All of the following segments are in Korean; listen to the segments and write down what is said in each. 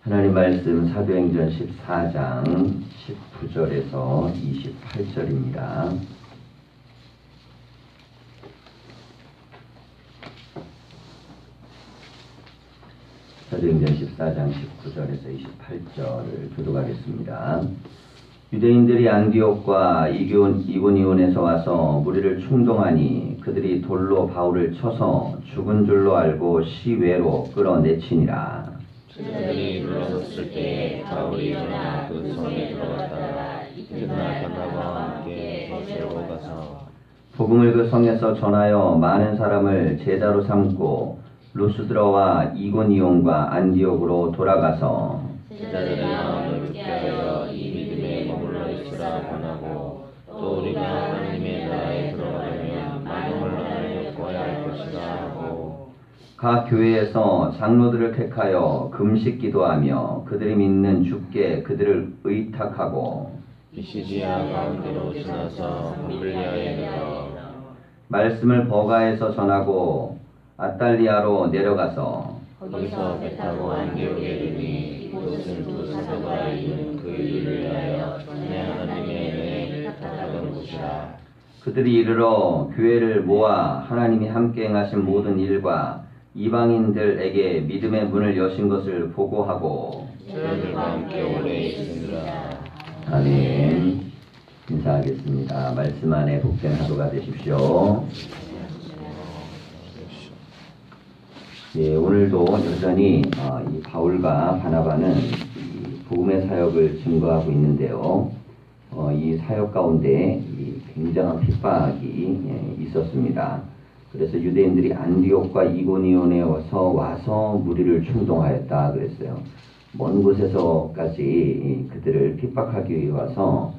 하나님 말씀 사도행전 14장 19절에서 28절입니다. 사도행전 14장 19절에서 28절을 교독하겠습니다. 유대인들이 안디옥과 이고니온에서 와서 무리를 충동하니 그들이 돌로 바울을 쳐서 죽은 줄로 알고 시외로 끌어내치니라. 그들이 일어섰을 때 바울이 일어나 그 성에 들어갔다가 이튿날 바나바와 함께 에베소로 가서 복음을 그 성에서 전하여 많은 사람을 제자로 삼고 루스드라와 이고니온과 안디옥으로 돌아가서 제자들의 마음을 굳게 하여 이 믿음에 머물러 있으라 권하고 또 우리가 하나님의 나라에 들어가려면 마음을 하나님께 구해야 할 것이라 하고 각 교회에서 장로들을 택하여 금식 기도하며 그들이 믿는 주께 그들을 의탁하고 비시디아 가운데로 지나서 밤빌리아에 이르러 말씀을 버가에서 전하고 아달리아로 내려가서 거기서 배 타고 안디옥에 이르니 이곳은 두 사도가 이룬 그 일을 위하여 전에 하나님의 은혜에 부탁하던 곳이라. 그들이 이르러 교회를 모아 하나님이 함께 행하신 모든 일과 이방인들에게 믿음의 문을 여신 것을 보고하고 저희들과 함께 오래 있으니라. 아멘. 인사하겠습니다. 말씀 안에 복된 하루가 되십시오. 예, 오늘도 여전히 이 바울과 바나바는 이 복음의 사역을 증거하고 있는데요. 이 사역 가운데 굉장한 핍박이 있었습니다. 그래서 유대인들이 안디옥과 이고니온에 와서 무리를 충동하였다 그랬어요. 먼 곳에서까지 그들을 핍박하기 위해 와서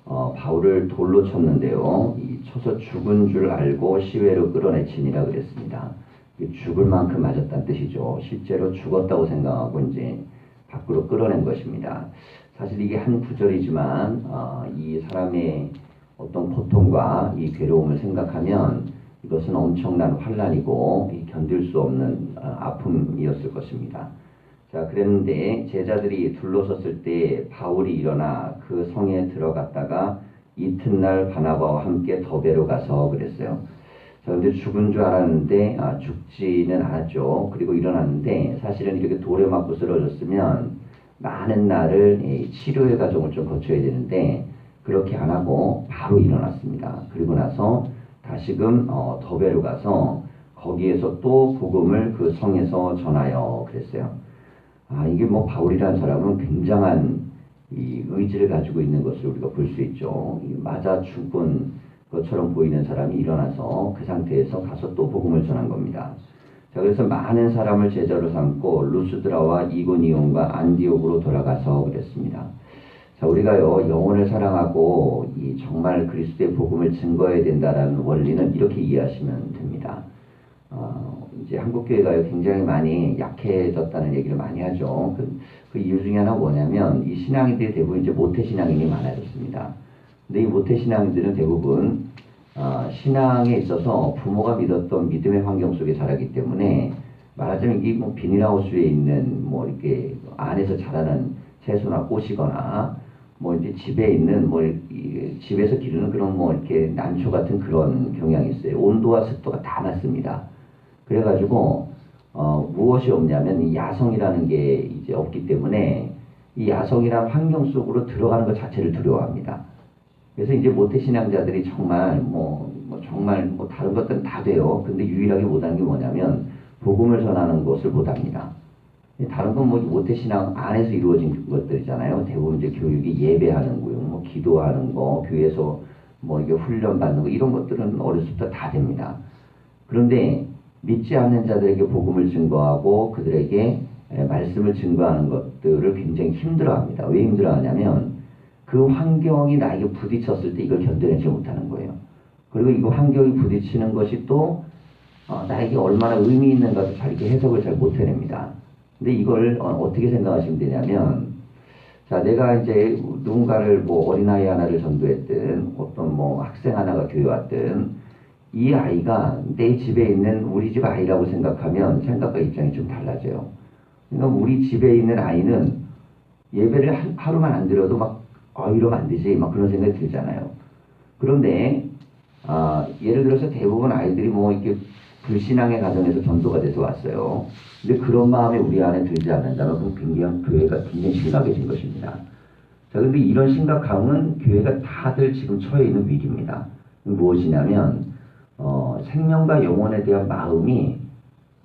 바울을 돌로 쳤는데요. 쳐서 죽은 줄 알고 시외로 끌어내치니라 그랬습니다. 죽을 만큼 맞았다는 뜻이죠. 실제로 죽었다고 생각하고 이제 밖으로 끌어낸 것입니다. 사실 이게 한 구절이지만 이 사람의 어떤 고통과 이 괴로움을 생각하면 이것은 엄청난 환난이고 견딜 수 없는 아픔이었을 것입니다. 자, 그랬는데 제자들이 둘러섰을 때 바울이 일어나 그 성에 들어갔다가 이튿날 바나바와 함께 더베로 가서 그랬어요. 자, 근데 죽은 줄 알았는데 죽지는 않았죠. 그리고 일어났는데 사실은 이렇게 돌에 맞고 쓰러졌으면 많은 날을 치료의 과정을 좀 거쳐야 되는데 그렇게 안 하고 바로 일어났습니다. 그리고 나서 다시금 더베로 가서 거기에서 또 복음을 그 성에서 전하여 그랬어요. 이게 뭐 바울이라는 사람은 굉장한 이 의지를 가지고 있는 것을 우리가 볼 수 있죠. 맞아 죽은 것처럼 보이는 사람이 일어나서 그 상태에서 가서 또 복음을 전한 겁니다. 자, 그래서 많은 사람을 제자로 삼고 루스드라와 이고니온과 안디옥으로 돌아가서 그랬습니다. 자, 우리가요 영혼을 사랑하고 정말 그리스도의 복음을 증거해야 된다라는 원리는 이렇게 이해하시면 됩니다. 이제 한국 교회가 굉장히 많이 약해졌다는 얘기를 많이 하죠. 그 이유 중에 하나가 뭐냐면 이 신앙인들이 대부분 이제 모태 신앙인이 많아졌습니다. 근데 이 모태 신앙인들은 대부분 신앙에 있어서 부모가 믿었던 믿음의 환경 속에 자라기 때문에 말하자면 이게 뭐 비닐하우스에 있는 뭐 이렇게 안에서 자라는 채소나 꽃이거나 뭐 이제 집에 있는 집에서 기르는 그런 뭐 이렇게 난초 같은 그런 경향이 있어요. 온도와 습도가 다 맞습니다. 그래가지고 무엇이 없냐면 이 야성이라는 게 이제 없기 때문에 이 야성이란 환경 속으로 들어가는 것 자체를 두려워합니다. 그래서 이제 모태 신앙자들이 정말 다른 것들은 다 돼요. 근데 유일하게 못하는 게 뭐냐면 복음을 전하는 것을 못합니다. 다른 건 뭐 모태 신앙 안에서 이루어진 것들이잖아요. 대부분 이제 교육이 예배하는 거요, 뭐 기도하는 거, 교회에서 뭐 이게 훈련 받는 거 이런 것들은 어렸을 때 다 됩니다. 그런데 믿지 않는 자들에게 복음을 증거하고 그들에게 말씀을 증거하는 것들을 굉장히 힘들어합니다. 왜 힘들어하냐면 그 환경이 나에게 부딪혔을 때 이걸 견뎌내지 못하는 거예요. 그리고 이 환경이 부딪히는 것이 또 나에게 얼마나 의미 있는가도 잘 이렇게 해석을 잘 못해냅니다. 근데 이걸 어떻게 생각하시면 되냐면, 자, 내가 이제 누군가를 뭐 어린아이 하나를 전도했든 어떤 뭐 학생 하나가 교회 왔든 이 아이가 내 집에 있는 우리 집 아이라고 생각하면 생각과 입장이 좀 달라져요. 그러니까 우리 집에 있는 아이는 예배를 하루만 안 드려도 막 이러면 안 되지 막 그런 생각이 들잖아요. 그런데 예를 들어서 대부분 아이들이 뭐 이렇게 불신앙의 가정에서 전도가 돼서 왔어요. 근데 그런 마음이 우리 안에 들지 않는다면 그 굉장히 교회가 굉장히 심각해진 것입니다. 자, 근데 이런 심각함은 교회가 다들 지금 처해 있는 위기입니다. 무엇이냐면 생명과 영혼에 대한 마음이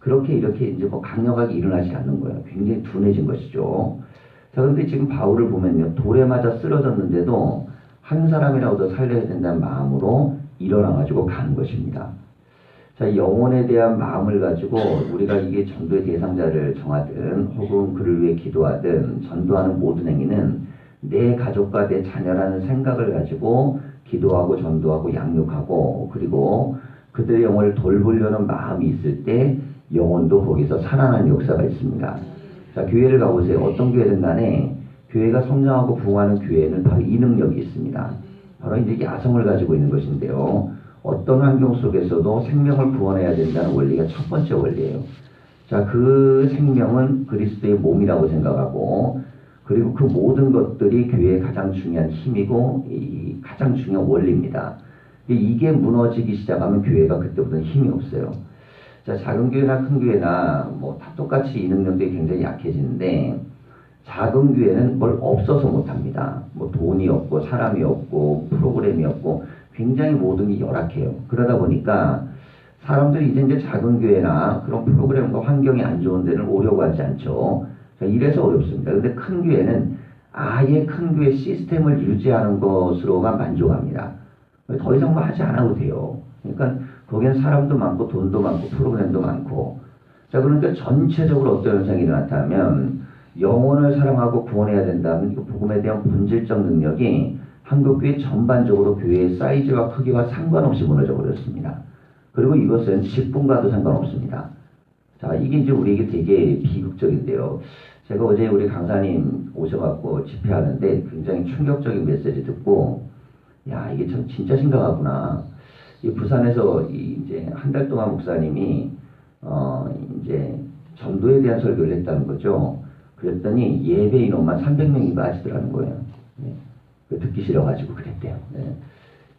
그렇게 이렇게 이제 뭐 강력하게 일어나지 않는 거예요. 굉장히 둔해진 것이죠. 자, 근데 지금 바울을 보면요, 돌에 맞아 쓰러졌는데도 한 사람이라도 더 살려야 된다는 마음으로 일어나가지고 가는 것입니다. 자, 영혼에 대한 마음을 가지고 우리가 이게 전도의 대상자를 정하든 혹은 그를 위해 기도하든 전도하는 모든 행위는 내 가족과 내 자녀라는 생각을 가지고 기도하고 전도하고 양육하고 그리고 그들의 영혼을 돌보려는 마음이 있을 때 영혼도 거기서 살아나는 역사가 있습니다. 자, 교회를 가보세요. 어떤 교회든 간에 교회가 성장하고 부흥하는 교회는 바로 이 능력이 있습니다. 바로 이제 야성을 가지고 있는 것인데요. 어떤 환경 속에서도 생명을 구원해야 된다는 원리가 첫 번째 원리예요. 자, 그 생명은 그리스도의 몸이라고 생각하고 그리고 그 모든 것들이 교회의 가장 중요한 힘이고 가장 중요한 원리입니다. 이게 무너지기 시작하면 교회가 그때부터는 힘이 없어요. 자, 작은 교회나 큰 교회나 뭐 다 똑같이 이 능력들이 굉장히 약해지는데 작은 교회는 뭘 없어서 못합니다. 뭐 돈이 없고 사람이 없고 프로그램이 없고 굉장히 모든 게 열악해요. 그러다 보니까 사람들이 이제 작은 교회나 그런 프로그램과 환경이 안 좋은 데는 오려고 하지 않죠. 자, 이래서 어렵습니다. 근데 큰 교회는 아예 큰 교회 시스템을 유지하는 것으로만 만족합니다. 더 이상 뭐 하지 않아도 돼요. 그러니까 거기엔 사람도 많고 돈도 많고 프로그램도 많고. 자, 그러니까 전체적으로 어떤 현상이 나타나면 영혼을 사랑하고 구원해야 된다는 그 복음에 대한 본질적 능력이 한국교회 전반적으로 교회의 사이즈와 크기와 상관없이 무너져 버렸습니다. 그리고 이것은 직분과도 상관없습니다. 자, 이게 이제 우리에게 되게 비극적인데요. 제가 어제 우리 강사님 오셔갖고 집회하는데 굉장히 충격적인 메시지 듣고, 야, 이게 참 진짜 심각하구나. 이 부산에서 이제 한 달 동안 목사님이 이제 전도에 대한 설교를 했다는 거죠. 그랬더니 예배 인원만 300명이 빠지더라는 거예요. 네. 듣기 싫어가지고 그랬대요. 네.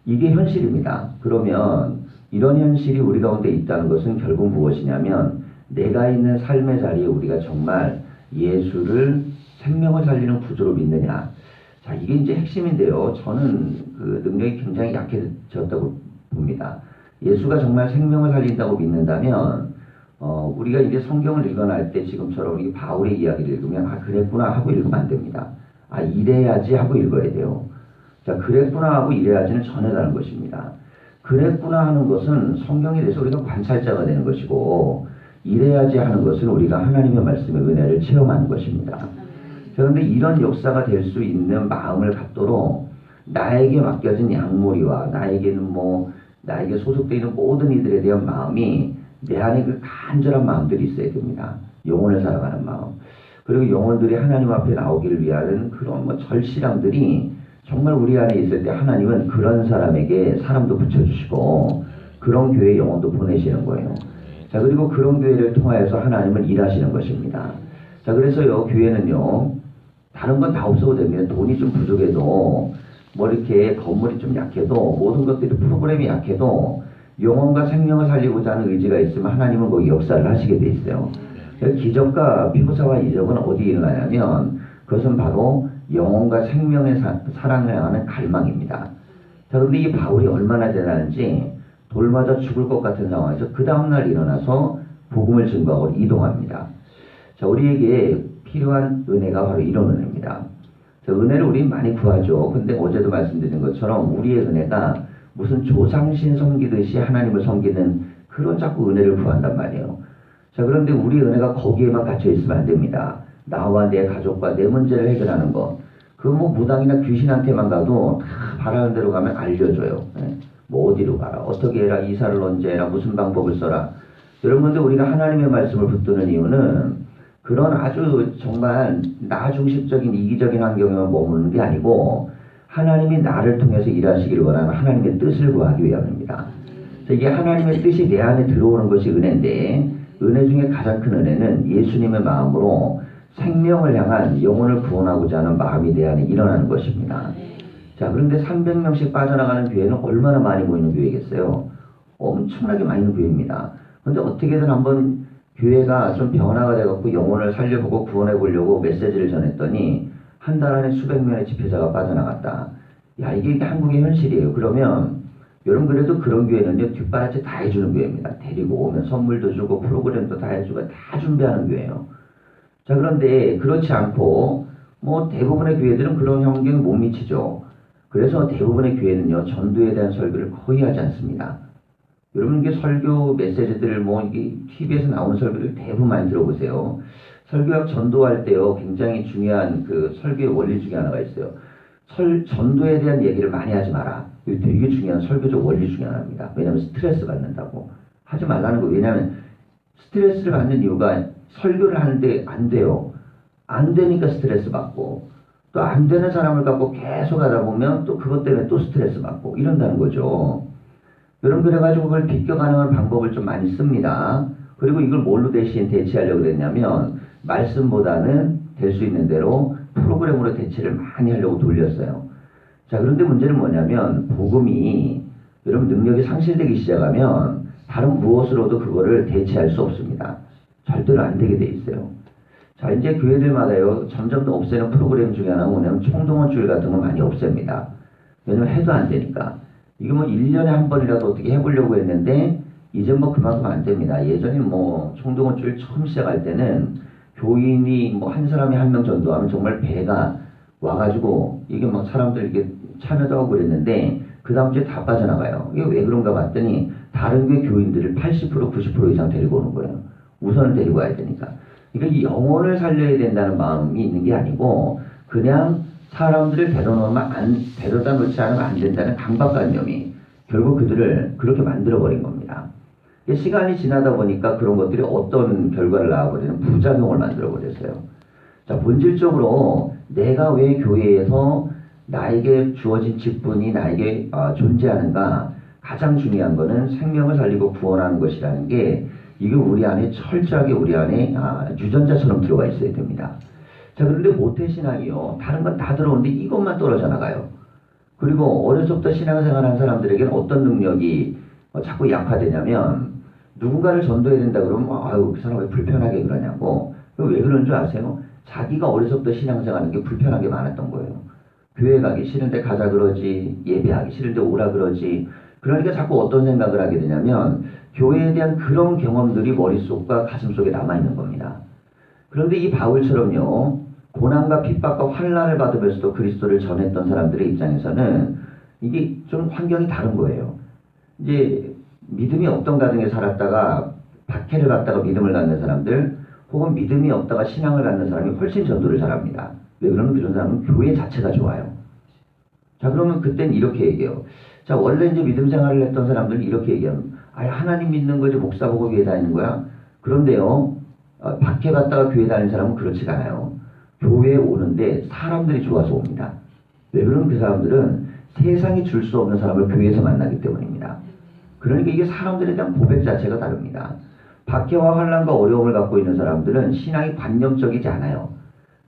이게 현실입니다. 그러면 이런 현실이 우리 가운데 있다는 것은 결국 무엇이냐면 내가 있는 삶의 자리에 우리가 정말 예수를 생명을 살리는 구조로 믿느냐. 자, 이게 이제 핵심인데요. 저는 그 능력이 굉장히 약해졌다고 봅니다. 예수가 정말 생명을 살린다고 믿는다면 우리가 이제 성경을 읽어날 때 지금처럼 이 바울의 이야기를 읽으면 그랬구나 하고 읽으면 안 됩니다. 이래야지 하고 읽어야 돼요. 자, 그랬구나 하고 이래야지는 전혀 다른 것입니다. 그랬구나 하는 것은 성경에 대해서 우리가 관찰자가 되는 것이고 이래야지 하는 것은 우리가 하나님의 말씀의 은혜를 체험하는 것입니다. 자, 그런데 이런 역사가 될 수 있는 마음을 갖도록 나에게 맡겨진 양무리와 나에게 소속되어 있는 모든 이들에 대한 마음이 내 안에 그 간절한 마음들이 있어야 됩니다. 영혼을 사랑하는 마음. 그리고 영혼들이 하나님 앞에 나오기를 위하는 그런 절실함들이 정말 우리 안에 있을 때 하나님은 그런 사람에게 사람도 붙여주시고 그런 교회 영혼도 보내시는 거예요. 자, 그리고 그런 교회를 통하여서 하나님은 일하시는 것입니다. 자, 그래서요, 교회는요, 다른 건 다 없어도 됩니다. 돈이 좀 부족해도, 이렇게 건물이 좀 약해도, 모든 것들이 프로그램이 약해도, 영혼과 생명을 살리고자 하는 의지가 있으면 하나님은 거기 역사를 하시게 돼 있어요. 기적과 피부사와 이적은 어디에 일어나냐면, 그것은 바로 영혼과 생명의 사랑을 향하는 갈망입니다. 자, 그런데 이 바울이 얼마나 대단한지, 돌 맞아 죽을 것 같은 상황에서 그 다음날 일어나서 복음을 증거하고 이동합니다. 자, 우리에게 필요한 은혜가 바로 이런 은혜입니다. 자, 은혜를 우리 많이 구하죠. 근데 어제도 말씀드린 것처럼 우리의 은혜가 무슨 조상신 섬기듯이 하나님을 섬기는 그런 자꾸 은혜를 구한단 말이에요. 자, 그런데 우리의 은혜가 거기에만 갇혀 있으면 안 됩니다. 나와 내 가족과 내 문제를 해결하는 것. 그 무당이나 귀신한테만 가도 다 바라는 대로 가면 알려줘요. 네. 어디로 가라, 어떻게 해라, 이사를 언제 해라, 무슨 방법을 써라. 여러분들 우리가 하나님의 말씀을 붙드는 이유는 그런 아주 정말 나 중심적인 이기적인 환경에만 머무는 게 아니고 하나님이 나를 통해서 일하시기를 원하는 하나님의 뜻을 구하기 위함입니다. 이게 하나님의 뜻이 내 안에 들어오는 것이 은혜인데 은혜 중에 가장 큰 은혜는 예수님의 마음으로 생명을 향한 영혼을 구원하고자 하는 마음이 내 안에 일어나는 것입니다. 자, 그런데 300명씩 빠져나가는 교회는 얼마나 많이 모이는 교회겠어요? 엄청나게 많이 있는 교회입니다. 그런데 어떻게든 한번 교회가 좀 변화가 돼갖고 영혼을 살려보고 구원해보려고 메시지를 전했더니 한 달 안에 수백 명의 집회자가 빠져나갔다. 야, 이게 한국의 현실이에요. 그러면 여러분, 그래도 그런 교회는요, 뒷바라지 다 해주는 교회입니다. 데리고 오면 선물도 주고 프로그램도 다 해주고 다 준비하는 교회예요. 자, 그런데 그렇지 않고 뭐 대부분의 교회들은 그런 환경에 못 미치죠. 그래서 대부분의 교회는요, 전도에 대한 설교를 거의 하지 않습니다. 여러분, 이게 설교 메시지들을 뭐 이게 TV에서 나오는 설교를 대부분 많이 들어보세요. 설교학 전도할 때요, 굉장히 중요한 그 설교의 원리 중에 하나가 있어요. 전도에 대한 얘기를 많이 하지 마라. 이게 되게 중요한 설교적 원리 중에 하나입니다. 왜냐하면 스트레스 받는다고. 하지 말라는 거예요. 왜냐하면 스트레스를 받는 이유가 설교를 하는데 안 돼요. 안 되니까 스트레스 받고, 또 안 되는 사람을 갖고 계속 하다 보면 또 그것 때문에 또 스트레스 받고 이런다는 거죠. 여러분, 그래가지고 그걸 비껴 가능한 방법을 좀 많이 씁니다. 그리고 이걸 뭘로 대체하려고 그랬냐면 말씀보다는 될 수 있는 대로 프로그램으로 대체를 많이 하려고 돌렸어요. 자, 그런데 문제는 뭐냐면 복음이 여러분 능력이 상실되기 시작하면 다른 무엇으로도 그거를 대체할 수 없습니다. 절대로 안 되게 돼 있어요. 자, 이제 교회들마다요, 점점 더 없애는 프로그램 중에 하나가 뭐냐면 총동원주일 같은 거 많이 없앱니다. 왜냐면 해도 안 되니까. 이거 뭐 1년에 한 번이라도 어떻게 해보려고 했는데, 이제 뭐 그만큼 안 됩니다. 예전에 뭐 총동원주일 처음 시작할 때는 교인이 뭐 한 사람이 한 명 전도하면 정말 배가 와가지고, 이게 막 사람들 이게 참여도 하고 그랬는데, 그 다음 주에 다 빠져나가요. 이게 왜 그런가 봤더니, 다른 교회 교인들을 80%, 90% 이상 데리고 오는 거예요. 우선은 데리고 와야 되니까. 그러니까 이 영혼을 살려야 된다는 마음이 있는 게 아니고 그냥 사람들을 데려다 놓지 않으면 안 된다는 강박관념이 결국 그들을 그렇게 만들어버린 겁니다. 시간이 지나다 보니까 그런 것들이 어떤 결과를 낳아버리는 부작용을 만들어버렸어요. 자, 본질적으로 내가 왜 교회에서 나에게 주어진 직분이 나에게 존재하는가, 가장 중요한 거는 생명을 살리고 구원하는 것이라는 게 이게 우리 안에 철저하게 우리 안에 유전자처럼 들어가 있어야 됩니다. 자, 그런데 모태신앙이요, 다른 건 다 들어오는데 이것만 떨어져 나가요. 그리고 어려서부터 신앙생활한 사람들에게는 어떤 능력이 자꾸 약화되냐면, 누군가를 전도해야 된다 그러면 아유, 그 사람 왜 불편하게 그러냐고. 왜 그런 줄 아세요? 자기가 어려서부터 신앙생활하는 게 불편하게 많았던 거예요. 교회 가기 싫은데 가자 그러지, 예배하기 싫은데 오라 그러지. 그러니까 자꾸 어떤 생각을 하게 되냐면 교회에 대한 그런 경험들이 머릿속과 가슴속에 남아있는 겁니다. 그런데 이 바울처럼요, 고난과 핍박과 환난을 받으면서도 그리스도를 전했던 사람들의 입장에서는 이게 좀 환경이 다른 거예요. 이제 믿음이 없던 가정에 살았다가 박해를 받다가 믿음을 갖는 사람들, 혹은 믿음이 없다가 신앙을 갖는 사람이 훨씬 전도를 잘합니다. 왜 그러면 그런 사람은 교회 자체가 좋아요. 자, 그러면 그땐 이렇게 얘기해요. 자, 원래 이제 믿음 생활을 했던 사람들은 이렇게 얘기하면, 하나님 믿는 거지 목사 보고 교회 다니는 거야? 그런데요, 박해받다가 교회 다니는 사람은 그렇지가 않아요. 교회에 오는데 사람들이 좋아서 옵니다. 왜 그러면 그 사람들은 세상이 줄 수 없는 사람을 교회에서 만나기 때문입니다. 그러니까 이게 사람들에 대한 고백 자체가 다릅니다. 박해와 환난과 어려움을 갖고 있는 사람들은 신앙이 관념적이지 않아요.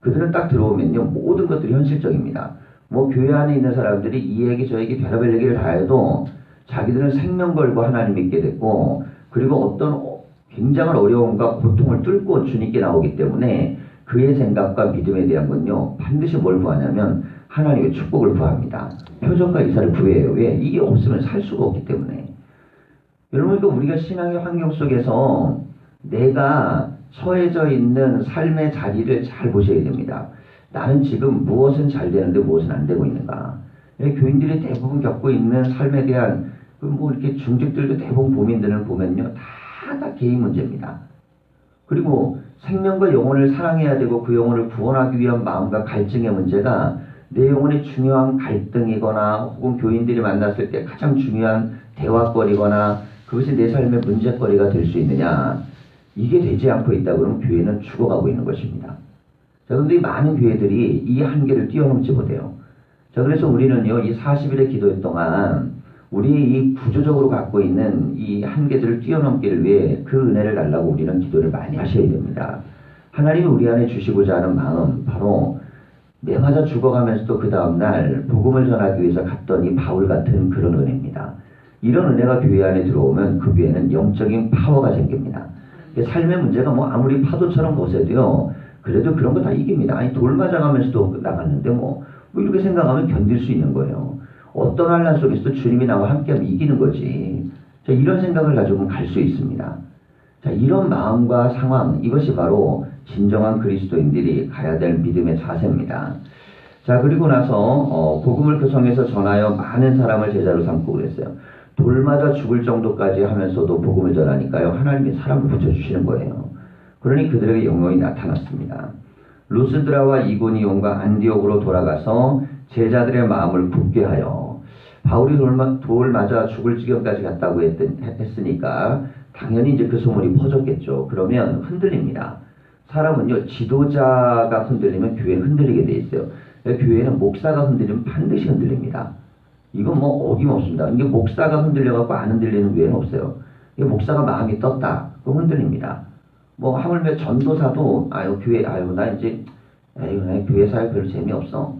그들은 딱 들어오면요, 모든 것들이 현실적입니다. 뭐 교회 안에 있는 사람들이 이 얘기 저 얘기 별의별 얘기를 다 해도 자기들은 생명 걸고 하나님 믿게 됐고, 그리고 어떤 굉장한 어려움과 고통을 뚫고 주님께 나오기 때문에 그의 생각과 믿음에 대한 건요, 반드시 뭘 구하냐면 하나님의 축복을 구합니다. 표적과 이사를 구해요. 왜? 이게 없으면 살 수가 없기 때문에. 여러분, 그러니까 우리가 신앙의 환경 속에서 내가 처해져 있는 삶의 자리를 잘 보셔야 됩니다. 나는 지금 무엇은 잘 되는데 무엇은 안 되고 있는가. 교인들이 대부분 겪고 있는 삶에 대한 뭐 이렇게 중직들도 대부분 고민들을 보면요, 다 개인 문제입니다. 그리고 생명과 영혼을 사랑해야 되고 그 영혼을 구원하기 위한 마음과 갈증의 문제가 내 영혼의 중요한 갈등이거나 혹은 교인들이 만났을 때 가장 중요한 대화거리거나 그것이 내 삶의 문제거리가 될 수 있느냐, 이게 되지 않고 있다 그러면 교회는 죽어가고 있는 것입니다. 자, 그런데 많은 교회들이 이 한계를 뛰어넘지 못해요. 자, 그래서 우리는요, 이 40일의 기도 동안 우리 이 구조적으로 갖고 있는 이 한계들을 뛰어넘기를 위해 그 은혜를 달라고 우리는 기도를 많이 하셔야 됩니다. 하나님이 우리 안에 주시고자 하는 마음, 바로 내 맞아 죽어가면서도 그 다음날 복음을 전하기 위해서 갔던 이 바울 같은 그런 은혜입니다. 이런 은혜가 교회 안에 들어오면 그 교회는 영적인 파워가 생깁니다. 삶의 문제가 뭐 아무리 파도처럼 거세도요, 그래도 그런 거 다 이깁니다. 아니, 돌 맞아가면서도 나갔는데 뭐 이렇게 생각하면 견딜 수 있는 거예요. 어떤 환난 속에서도 주님이 나와 함께하면 이기는 거지. 자, 이런 생각을 가지고 갈 수 있습니다. 자, 이런 마음과 상황, 이것이 바로 진정한 그리스도인들이 가야 될 믿음의 자세입니다. 자, 그리고 나서 복음을 그 성에서 전하여 많은 사람을 제자로 삼고 그랬어요. 돌 맞아 죽을 정도까지 하면서도 복음을 전하니까요, 하나님이 사람을 붙여주시는 거예요. 그러니 그들에게 영광이 나타났습니다. 루스드라와 이고니온과 안디옥으로 돌아가서 제자들의 마음을 굳게 하여, 바울이 돌 맞아 죽을 지경까지 갔다고 했으니까 당연히 이제 그 소문이 퍼졌겠죠. 그러면 흔들립니다. 사람은요, 지도자가 흔들리면 교회는 흔들리게 돼 있어요. 교회는 목사가 흔들리면 반드시 흔들립니다. 이건 뭐 어김없습니다. 이게 목사가 흔들려갖고 안 흔들리는 교회는 없어요. 이게 목사가 마음이 떴다, 그럼 흔들립니다. 뭐 하물며 전도사도 나 이제 나 교회 사회 별로 재미없어,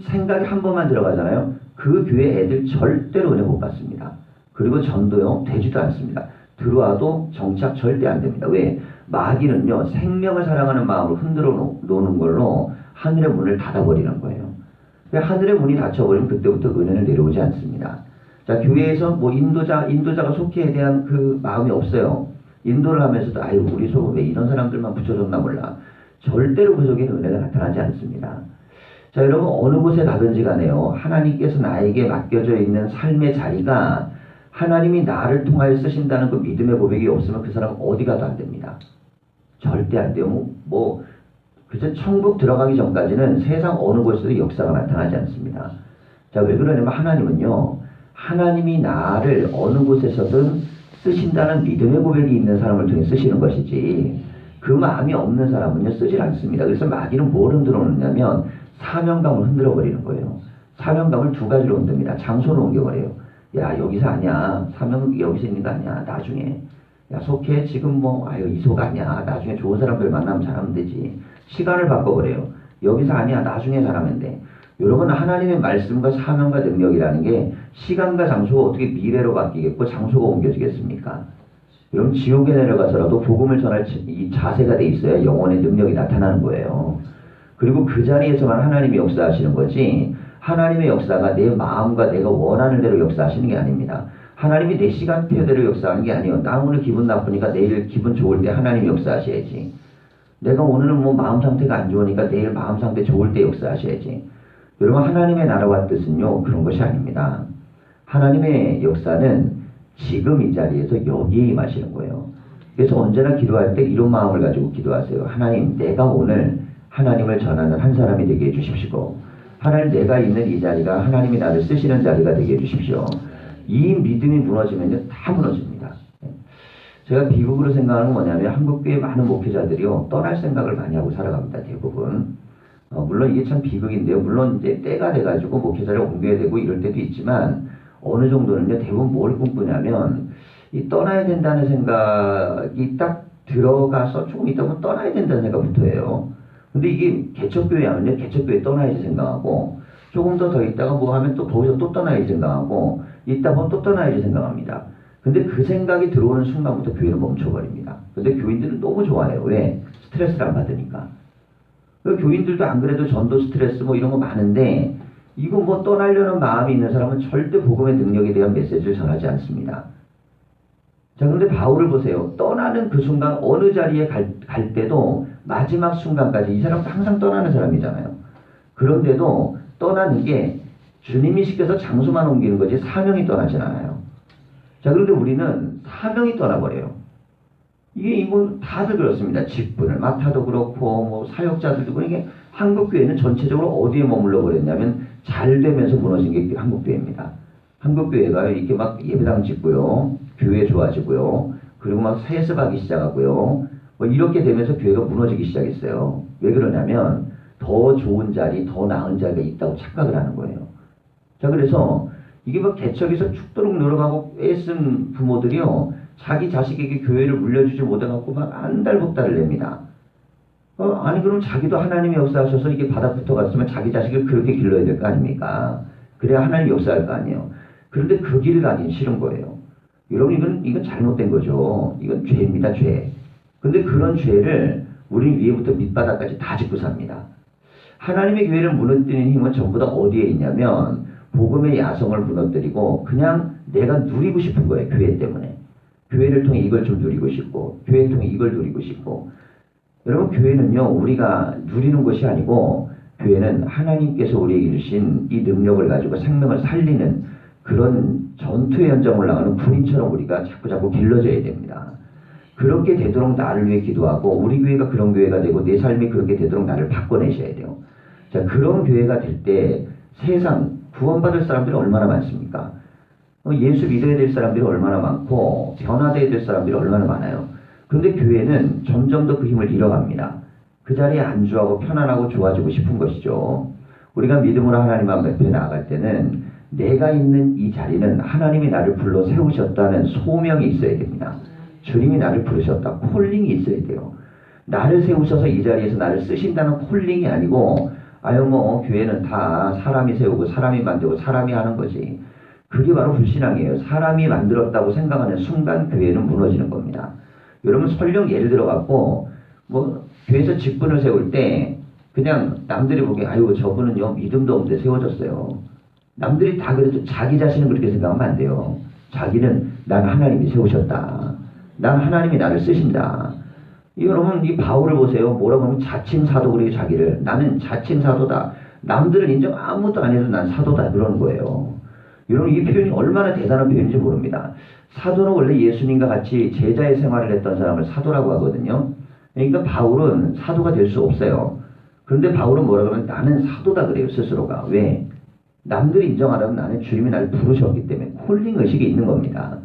생각이 한 번만 들어가잖아요. 그 교회 애들 절대로 은혜 못 받습니다. 그리고 전도요, 되지도 않습니다. 들어와도 정착 절대 안 됩니다. 왜? 마귀는요, 생명을 사랑하는 마음을 흔들어 놓는 걸로 하늘의 문을 닫아버리는 거예요. 하늘의 문이 닫혀버리면 그때부터 은혜는 내려오지 않습니다. 자, 교회에서 뭐 인도자가 속해에 대한 그 마음이 없어요. 인도를 하면서도 우리 속에 왜 이런 사람들만 붙여줬나 몰라. 절대로 그 속에 은혜가 나타나지 않습니다. 자, 여러분, 어느 곳에 가든지 간에요, 하나님께서 나에게 맡겨져 있는 삶의 자리가 하나님이 나를 통하여 쓰신다는 그 믿음의 고백이 없으면 그 사람은 어디 가도 안 됩니다. 절대 안 돼요. 그저 천국 들어가기 전까지는 세상 어느 곳에도 역사가 나타나지 않습니다. 자, 왜 그러냐면 하나님은요, 하나님이 나를 어느 곳에서든 쓰신다는 믿음의 고백이 있는 사람을 통해 쓰시는 것이지, 그 마음이 없는 사람은요, 쓰질 않습니다. 그래서 마귀는 뭘 흔들어 놓냐면 사명감을 흔들어 버리는 거예요. 사명감을 두 가지로 흔듭니다. 장소를 옮겨버려요. 야, 여기서 아니야. 사명 여기서 있는 거 아니야. 나중에. 야, 속해. 지금 이속 아니야. 나중에 좋은 사람들 만나면 잘하면 되지. 시간을 바꿔버려요. 여기서 아니야. 나중에 잘하면 돼. 여러분, 하나님의 말씀과 사명과 능력이라는 게 시간과 장소가 어떻게 미래로 바뀌겠고 장소가 옮겨지겠습니까? 여러분, 지옥에 내려가서라도 복음을 전할 이 자세가 돼 있어야 영혼의 능력이 나타나는 거예요. 그리고 그 자리에서만 하나님이 역사하시는 거지, 하나님의 역사가 내 마음과 내가 원하는 대로 역사하시는 게 아닙니다. 하나님이 내 시간표대로 역사하는 게 아니에요. 나 오늘 기분 나쁘니까 내일 기분 좋을 때 하나님이 역사하셔야지. 내가 오늘은 마음 상태가 안 좋으니까 내일 마음 상태 좋을 때 역사하셔야지. 여러분, 하나님의 나라와 뜻은요, 그런 것이 아닙니다. 하나님의 역사는 지금 이 자리에서 여기에 임하시는 거예요. 그래서 언제나 기도할 때 이런 마음을 가지고 기도하세요. 하나님, 내가 오늘 하나님을 전하는 한 사람이 되게 해주십시오. 하나님, 내가 있는 이 자리가 하나님이 나를 쓰시는 자리가 되게 해주십시오. 이 믿음이 무너지면요, 다 무너집니다. 제가 비극으로 생각하는 건 뭐냐면, 한국교회 많은 목회자들이요, 떠날 생각을 많이 하고 살아갑니다, 대부분. 물론 이게 참 비극인데요. 물론 이제 때가 돼가지고 목회자를 옮겨야 되고 이럴 때도 있지만, 어느 정도는요, 대부분 뭘 꿈꾸냐면, 이 떠나야 된다는 생각이 딱 들어가서 조금 있다 보면 떠나야 된다는 생각부터 해요. 근데 이게 개척교회 하면요, 개척교회 떠나야지 생각하고, 조금 더 있다가 하면 또 거기서 또 떠나야지 생각하고, 있다 보면 또 떠나야지 생각합니다. 근데 그 생각이 들어오는 순간부터 교회는 멈춰버립니다. 근데 교인들은 너무 좋아해요. 왜? 스트레스를 안 받으니까. 교인들도 안 그래도 전도 스트레스 이런 거 많은데, 이거 떠나려는 마음이 있는 사람은 절대 복음의 능력에 대한 메시지를 전하지 않습니다. 자, 그런데 바울을 보세요. 떠나는 그 순간 어느 자리에 갈 때도 마지막 순간까지 이 사람도 항상 떠나는 사람이잖아요. 그런데도 떠나는 게 주님이 시켜서 장소만 옮기는 거지 사명이 떠나진 않아요. 자, 그런데 우리는 사명이 떠나버려요. 이게 다들 그렇습니다. 직분을 맡아도 그렇고 사역자들도 그렇고, 이게 한국교회는 전체적으로 어디에 머물러 버렸냐면 잘 되면서 무너진 게 한국교회입니다. 한국교회가 이렇게 예배당 짓고요, 교회 좋아지고요, 그리고 세습하기 시작하고요, 이렇게 되면서 교회가 무너지기 시작했어요. 왜 그러냐면 더 좋은 자리, 더 나은 자리가 있다고 착각을 하는 거예요. 자, 그래서 이게 개척에서 죽도록 노력하고 애쓴 부모들이요, 자기 자식에게 교회를 물려주지 못해갖고 안달복달을 냅니다. 아니 그럼 자기도 하나님이 역사하셔서 이게 바닥 붙어갔으면 자기 자식을 그렇게 길러야 될 거 아닙니까? 그래야 하나님 역사할 거 아니에요. 그런데 그 길을 가긴 싫은 거예요. 여러분 이건 잘못된 거죠. 이건 죄입니다, 죄. 근데 그런 죄를 우리 위에부터 밑바닥까지 다 짚고 삽니다. 하나님의 교회를 무너뜨리는 힘은 전부 다 어디에 있냐면 복음의 야성을 무너뜨리고 그냥 내가 누리고 싶은 거예요. 교회 때문에. 교회를 통해 이걸 좀 누리고 싶고 교회를 통해 이걸 누리고 싶고. 여러분 교회는요 우리가 누리는 것이 아니고 교회는 하나님께서 우리에게 주신 이 능력을 가지고 생명을 살리는 그런 전투의 현장을 나가는 군인처럼 우리가 자꾸 길러져야 됩니다. 그렇게 되도록 나를 위해 기도하고 우리 교회가 그런 교회가 되고 내 삶이 그렇게 되도록 나를 바꿔내셔야 돼요. 자, 그런 교회가 될 때 세상 구원받을 사람들이 얼마나 많습니까? 예수 믿어야 될 사람들이 얼마나 많고 변화되어야 될 사람들이 얼마나 많아요. 그런데 교회는 점점 더 그 힘을 잃어갑니다. 그 자리에 안주하고 편안하고 좋아지고 싶은 것이죠. 우리가 믿음으로 하나님 앞에 나아갈 때는 내가 있는 이 자리는 하나님이 나를 불러 세우셨다는 소명이 있어야 됩니다. 주님이 나를 부르셨다. 콜링이 있어야 돼요. 나를 세우셔서 이 자리에서 나를 쓰신다는 콜링이 아니고 교회는 다 사람이 세우고 사람이 만들고 사람이 하는 거지. 그게 바로 불신앙이에요. 사람이 만들었다고 생각하는 순간 교회는 무너지는 겁니다. 여러분 설령 예를 들어갖고 교회에서 직분을 세울 때 그냥 남들이 보기에 저분은요 믿음도 없는데 세워졌어요. 남들이 다 그래도 자기 자신은 그렇게 생각하면 안 돼요. 자기는 난 하나님이 세우셨다. 난 하나님이 나를 쓰신다. 여러분 이 바울을 보세요. 뭐라고 하면 자칭 사도 그래요. 자기를. 나는 자칭 사도다. 남들은 인정 아무것도 안 해도 난 사도다. 그러는 거예요. 여러분 이 표현이 얼마나 대단한 표현인지 모릅니다. 사도는 원래 예수님과 같이 제자의 생활을 했던 사람을 사도라고 하거든요. 그러니까 바울은 사도가 될 수 없어요. 그런데 바울은 뭐라고 하면 나는 사도다 그래요. 스스로가. 왜? 남들이 인정하라면 나는 주님이 나를 부르셨기 때문에 콜링 의식이 있는 겁니다.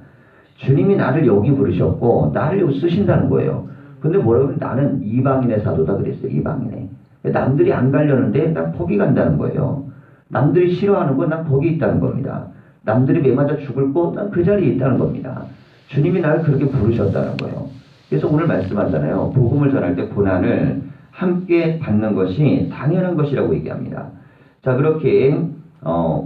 주님이 나를 여기 부르셨고 나를 여기 쓰신다는 거예요. 근데 뭐라고 하면 나는 이방인의 사도다 그랬어요. 이방인의. 남들이 안 가려는데 난 거기 간다는 거예요. 남들이 싫어하는 건 난 거기 있다는 겁니다. 남들이 매맞아 죽을 거 난 그 자리에 있다는 겁니다. 주님이 나를 그렇게 부르셨다는 거예요. 그래서 오늘 말씀하잖아요. 복음을 전할 때 고난을 함께 받는 것이 당연한 것이라고 얘기합니다. 자, 그렇게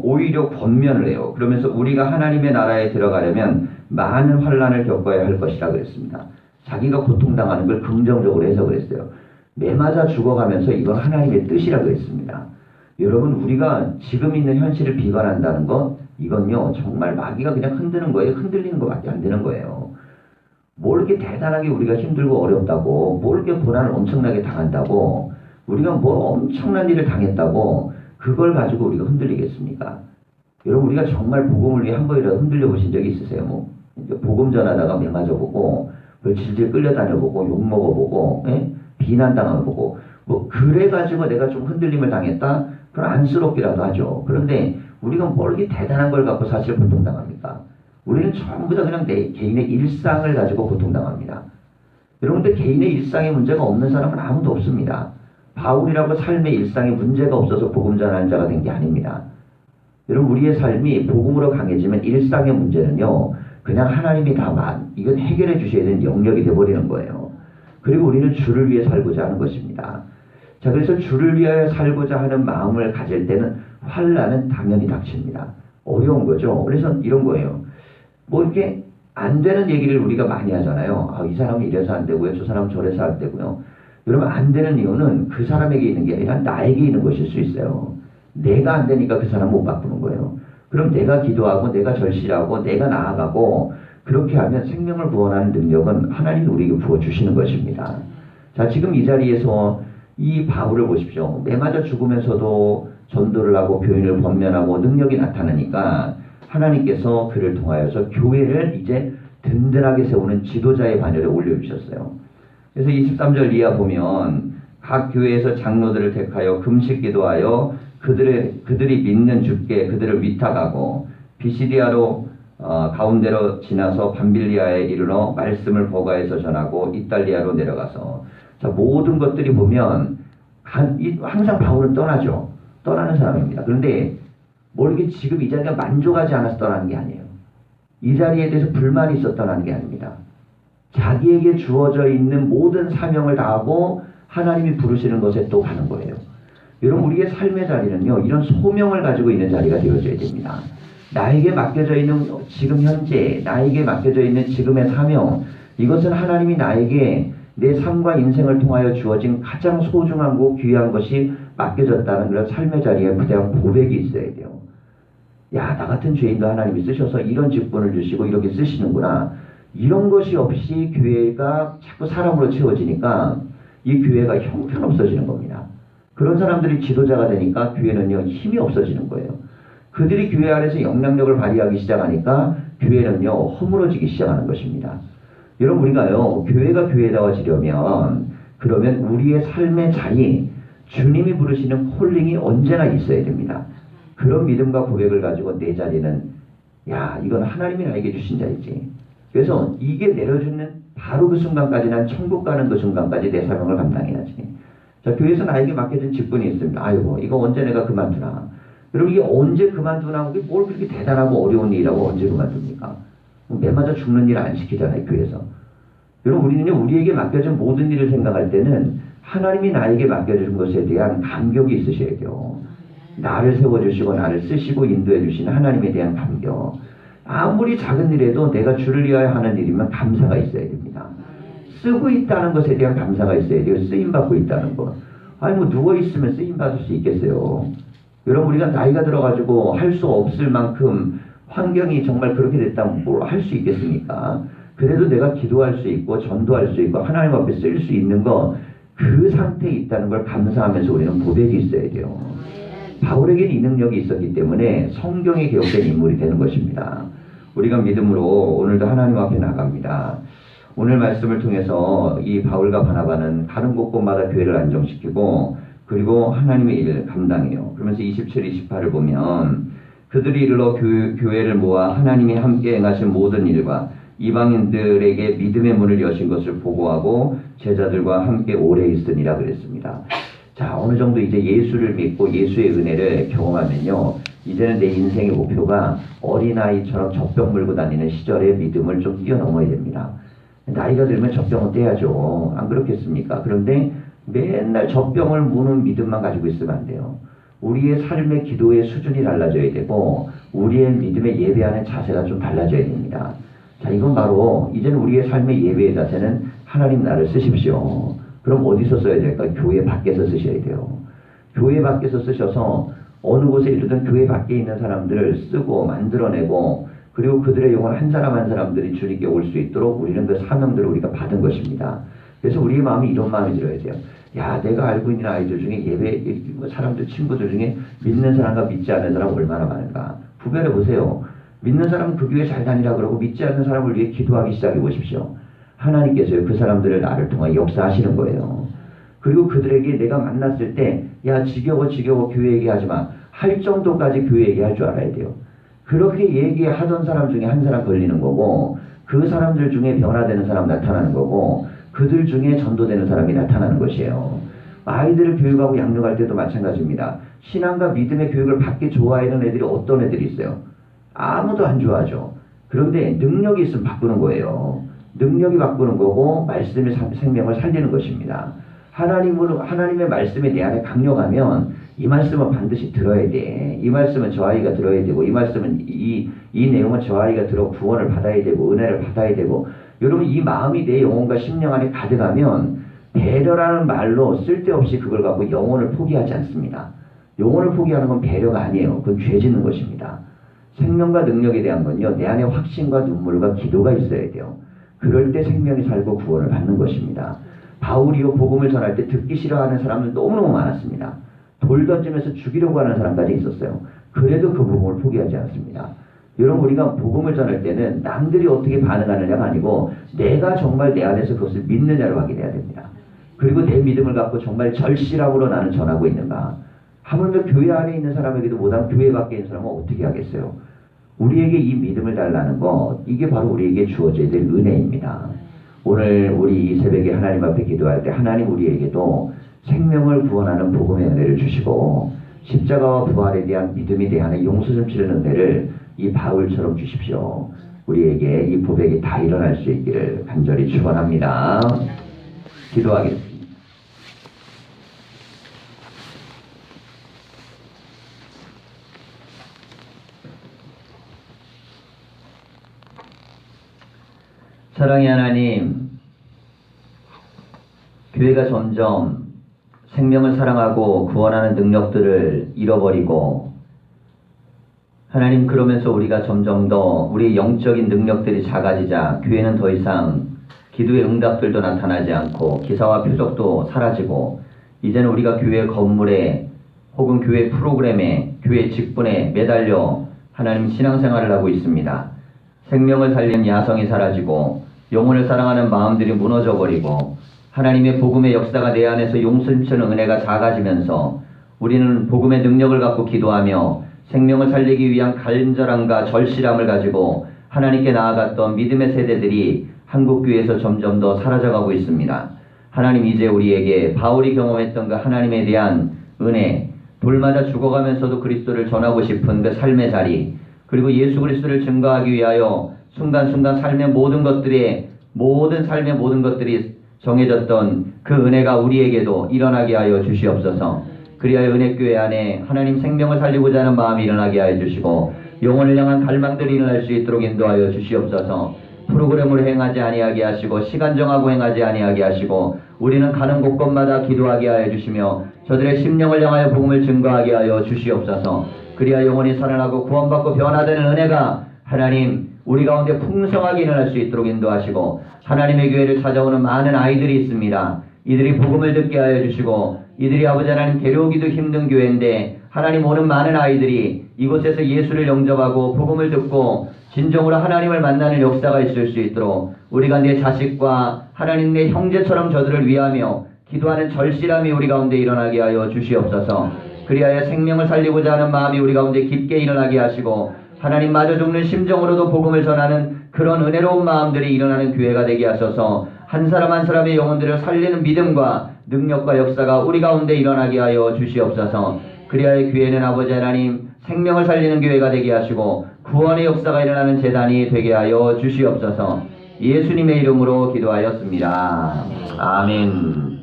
오히려 권면을 해요. 그러면서 우리가 하나님의 나라에 들어가려면 많은 환난을 겪어야 할 것이라 그랬습니다. 자기가 고통당하는 걸 긍정적으로 해서 그랬어요. 매맞아 죽어가면서 이건 하나님의 뜻이라 그랬습니다. 여러분 우리가 지금 있는 현실을 비관한다는 것 이건요 정말 마귀가 그냥 흔드는 거예요. 흔들리는 것밖에 안 되는 거예요. 뭘 이렇게 대단하게 우리가 힘들고 어렵다고 뭘 이렇게 고난을 엄청나게 당한다고 우리가 뭐 엄청난 일을 당했다고 그걸 가지고 우리가 흔들리겠습니까? 여러분 우리가 정말 복음을 위해 한 번이라도 흔들려 보신 적이 있으세요? 복음 전하다가 매맞아보고 질질 끌려다녀보고 욕먹어보고 비난당해보고 그래가지고 내가 좀 흔들림을 당했다? 그럼 안쓰럽기라도 하죠. 그런데 우리가 뭘 이렇게 대단한 걸 갖고 사실 고통당합니까? 우리는 전부 다 그냥 내 개인의 일상을 가지고 고통당합니다. 여러분들 개인의 일상에 문제가 없는 사람은 아무도 없습니다. 바울이라고 삶의 일상에 문제가 없어서 복음 전하는 자가 된 게 아닙니다. 여러분 우리의 삶이 복음으로 강해지면 일상의 문제는요 그냥 하나님이 이건 해결해 주셔야 되는 영역이 되어버리는 거예요. 그리고 우리는 주를 위해 살고자 하는 것입니다. 자, 그래서 주를 위하여 살고자 하는 마음을 가질 때는 환난은 당연히 닥칩니다. 어려운 거죠. 그래서 이런 거예요. 이렇게 안 되는 얘기를 우리가 많이 하잖아요. 이 사람은 이래서 안 되고요. 저 사람은 저래서 안 되고요. 여러분 안 되는 이유는 그 사람에게 있는 게 아니라 나에게 있는 것일 수 있어요. 내가 안 되니까 그 사람 못 바꾸는 거예요. 그럼 내가 기도하고 내가 절실하고 내가 나아가고 그렇게 하면 생명을 구원하는 능력은 하나님이 우리에게 부어주시는 것입니다. 자, 지금 이 자리에서 이 바울을 보십시오. 매맞아 죽으면서도 전도를 하고 교인을 권면하고 능력이 나타나니까 하나님께서 그를 통하여서 교회를 이제 든든하게 세우는 지도자의 반열에 올려주셨어요. 그래서 23절 이하 보면 각 교회에서 장로들을 택하여 금식 기도하여 그들이 믿는 주께 그들을 위탁하고 비시디아로 가운데로 지나서 밤빌리아에 이르러 말씀을 보가해서 전하고 이탈리아로 내려가서 자, 모든 것들이 보면 항상 바울은 떠나죠. 떠나는 사람입니다. 그런데 이렇게 지금 이 자리가 만족하지 않아서 떠나는 게 아니에요. 이 자리에 대해서 불만이 있어 떠나는 게 아닙니다. 자기에게 주어져 있는 모든 사명을 다하고 하나님이 부르시는 것에 또 가는 거예요. 여러분, 우리의 삶의 자리는요, 이런 소명을 가지고 있는 자리가 되어져야 됩니다. 나에게 맡겨져 있는 지금 현재, 나에게 맡겨져 있는 지금의 사명, 이것은 하나님이 나에게 내 삶과 인생을 통하여 주어진 가장 소중하고 귀한 것이 맡겨졌다는 그런 삶의 자리에 그대한 고백이 있어야 돼요. 야, 나 같은 죄인도 하나님이 쓰셔서 이런 직분을 주시고 이렇게 쓰시는구나. 이런 것이 없이 교회가 자꾸 사람으로 채워지니까 이 교회가 형편없어지는 겁니다. 그런 사람들이 지도자가 되니까 교회는요, 힘이 없어지는 거예요. 그들이 교회 안에서 영향력을 발휘하기 시작하니까 교회는요, 허물어지기 시작하는 것입니다. 여러분, 우리가요, 교회가 교회다워지려면, 그러면 우리의 삶의 자리, 주님이 부르시는 콜링이 언제나 있어야 됩니다. 그런 믿음과 고백을 가지고 내 자리는, 야, 이건 하나님이 나에게 주신 자리지. 그래서 이게 내려주는 바로 그 순간까지, 난 천국 가는 그 순간까지 내 사명을 감당해야지. 자, 교회에서 나에게 맡겨진 직분이 있습니다. 아이고, 이거 언제 내가 그만두나. 여러분, 이게 언제 그만두나, 이게 뭘 그렇게 대단하고 어려운 일이라고 언제 그만둡니까? 매 맞아 죽는 일 안 시키잖아요, 교회에서. 여러분, 우리는요, 우리에게 맡겨진 모든 일을 생각할 때는 하나님이 나에게 맡겨준 것에 대한 감격이 있으셔야 돼요. 나를 세워주시고 나를 쓰시고 인도해 주시는 하나님에 대한 감격. 아무리 작은 일에도 내가 주를 위하여 하는 일이면 감사가 있어야 됩니다. 쓰고 있다는 것에 대한 감사가 있어야 돼요. 쓰임받고 있다는 것. 아니, 뭐 누워있으면 쓰임받을 수 있겠어요. 여러분, 우리가 나이가 들어가지고 할 수 없을 만큼 환경이 정말 그렇게 됐다면 뭘 할 수 있겠습니까? 그래도 내가 기도할 수 있고 전도할 수 있고 하나님 앞에 쓸 수 있는 거, 그 상태에 있다는 걸 감사하면서 우리는 고백이 있어야 돼요. 바울에게는 이 능력이 있었기 때문에 성경에 기록된 인물이 되는 것입니다. 우리가 믿음으로 오늘도 하나님 앞에 나갑니다. 오늘 말씀을 통해서 이 바울과 바나바는 가는 곳곳마다 교회를 안정시키고 그리고 하나님의 일을 감당해요. 그러면서 27, 28을 보면 그들이 이르러 교회를 모아 하나님이 함께 행하신 모든 일과 이방인들에게 믿음의 문을 여신 것을 보고하고 제자들과 함께 오래 있으니라 그랬습니다. 자, 어느 정도 이제 예수를 믿고 예수의 은혜를 경험하면요, 이제는 내 인생의 목표가 어린아이처럼 젖병 물고 다니는 시절의 믿음을 좀 뛰어넘어야 됩니다. 나이가 들면 젖병은 떼야죠. 안 그렇겠습니까? 그런데 맨날 젖병을 무는 믿음만 가지고 있으면 안 돼요. 우리의 삶의 기도의 수준이 달라져야 되고 우리의 믿음의 예배하는 자세가 좀 달라져야 됩니다. 자, 이건 바로 이제는 우리의 삶의 예배의 자세는 하나님 나를 쓰십시오. 그럼 어디서 써야 될까? 교회 밖에서 쓰셔야 돼요. 교회 밖에서 쓰셔서 어느 곳에 이르든 교회 밖에 있는 사람들을 쓰고 만들어내고 그리고 그들의 영혼 한 사람 한 사람들이 주님께 올 수 있도록 우리는 그 사명들을 우리가 받은 것입니다. 그래서 우리의 마음이 이런 마음이 들어야 돼요. 야, 내가 알고 있는 아이들 중에 예배 사람들 친구들 중에 믿는 사람과 믿지 않는 사람 얼마나 많은가. 구별해 보세요. 믿는 사람은 그 교회 잘 다니라 그러고 믿지 않는 사람을 위해 기도하기 시작해 보십시오. 하나님께서요, 그 사람들을 나를 통해 역사하시는 거예요. 그리고 그들에게 내가 만났을 때, 야, 지겨워 교회 얘기하지 마. 할 정도까지 교회 얘기할 줄 알아야 돼요. 그렇게 얘기하던 사람 중에 한 사람 걸리는 거고, 그 사람들 중에 변화되는 사람 나타나는 거고, 그들 중에 전도되는 사람이 나타나는 것이에요. 아이들을 교육하고 양육할 때도 마찬가지입니다. 신앙과 믿음의 교육을 받기 좋아하는 애들이 어떤 애들이 있어요? 아무도 안 좋아하죠. 그런데 능력이 있으면 바꾸는 거예요. 능력이 바꾸는 거고 말씀의 생명을 살리는 것입니다. 하나님의 말씀이 내 안에 강력하면 이 말씀은 반드시 들어야 돼. 이 말씀은 저 아이가 들어야 되고 이 말씀은 이 내용은 저 아이가 들어 구원을 받아야 되고 은혜를 받아야 되고, 여러분 이 마음이 내 영혼과 심령 안에 가득하면 배려라는 말로 쓸데없이 그걸 갖고 영혼을 포기하지 않습니다. 영혼을 포기하는 건 배려가 아니에요. 그건 죄 짓는 것입니다. 생명과 능력에 대한 건요, 내 안에 확신과 눈물과 기도가 있어야 돼요. 그럴 때 생명이 살고 구원을 받는 것입니다. 바울이요, 복음을 전할 때 듣기 싫어하는 사람들 너무너무 많았습니다. 돌 던지면서 죽이려고 하는 사람까지 있었어요. 그래도 그 복음을 포기하지 않습니다. 여러분, 우리가 복음을 전할 때는 남들이 어떻게 반응하느냐가 아니고 내가 정말 내 안에서 그것을 믿느냐를 확인해야 됩니다. 그리고 내 믿음을 갖고 정말 절실함으로 나는 전하고 있는가. 하물며 교회 안에 있는 사람에게도 못하면 교회 밖에 있는 사람은 어떻게 하겠어요? 우리에게 이 믿음을 달라는 것, 이게 바로 우리에게 주어져야 될 은혜입니다. 오늘 우리 이 새벽에 하나님 앞에 기도할 때 하나님 우리에게도 생명을 구원하는 복음의 은혜를 주시고 십자가와 부활에 대한 믿음이 대하는 용서 좀 치르는 은혜를 이 바울처럼 주십시오. 우리에게 이 고백이 다 일어날 수 있기를 간절히 축원합니다. 기도하겠습니다. 사랑의 하나님, 교회가 점점 생명을 사랑하고 구원하는 능력들을 잃어버리고, 하나님, 그러면서 우리가 점점 더 우리 영적인 능력들이 작아지자 교회는 더 이상 기도의 응답들도 나타나지 않고 기사와 표적도 사라지고, 이제는 우리가 교회 건물에 혹은 교회 프로그램에, 교회 직분에 매달려 하나님 신앙생활을 하고 있습니다. 생명을 살리는 야성이 사라지고 영혼을 사랑하는 마음들이 무너져버리고, 하나님의 복음의 역사가 내 안에서 용서주는 은혜가 작아지면서 우리는 복음의 능력을 갖고 기도하며 생명을 살리기 위한 간절함과 절실함을 가지고 하나님께 나아갔던 믿음의 세대들이 한국교회에서 점점 더 사라져가고 있습니다. 하나님, 이제 우리에게 바울이 경험했던 그 하나님에 대한 은혜, 돌마다 죽어가면서도 그리스도를 전하고 싶은 그 삶의 자리, 그리고 예수 그리스도를 증거하기 위하여 순간순간 삶의 모든 것들이 정해졌던 그 은혜가 우리에게도 일어나게 하여 주시옵소서. 그리하여 은혜교회 안에 하나님 생명을 살리고자 하는 마음이 일어나게 하여 주시고, 영혼을 향한 갈망들이 일어날 수 있도록 인도하여 주시옵소서. 프로그램을 행하지 아니하게 하시고 시간 정하고 행하지 아니하게 하시고, 우리는 가는 곳곳마다 기도하게 하여 주시며 저들의 심령을 향하여 복음을 증거하게 하여 주시옵소서. 그리하여 영혼이 살아나고 구원받고 변화되는 은혜가 하나님 우리 가운데 풍성하게 일어날 수 있도록 인도하시고, 하나님의 교회를 찾아오는 많은 아이들이 있습니다. 이들이 복음을 듣게 하여 주시고, 이들이 아버지 하나님 데려오기도 힘든 교회인데 하나님, 오는 많은 아이들이 이곳에서 예수를 영접하고 복음을 듣고 진정으로 하나님을 만나는 역사가 있을 수 있도록 우리가 내 자식과 하나님 내 형제처럼 저들을 위하며 기도하는 절실함이 우리 가운데 일어나게 하여 주시옵소서. 그리하여 생명을 살리고자 하는 마음이 우리 가운데 깊게 일어나게 하시고, 하나님 마저 죽는 심정으로도 복음을 전하는 그런 은혜로운 마음들이 일어나는 교회가 되게 하소서. 한 사람 한 사람의 영혼들을 살리는 믿음과 능력과 역사가 우리 가운데 일어나게 하여 주시옵소서. 그리하여 교회는 아버지 하나님 생명을 살리는 교회가 되게 하시고 구원의 역사가 일어나는 제단이 되게 하여 주시옵소서. 예수님의 이름으로 기도하였습니다. 아멘.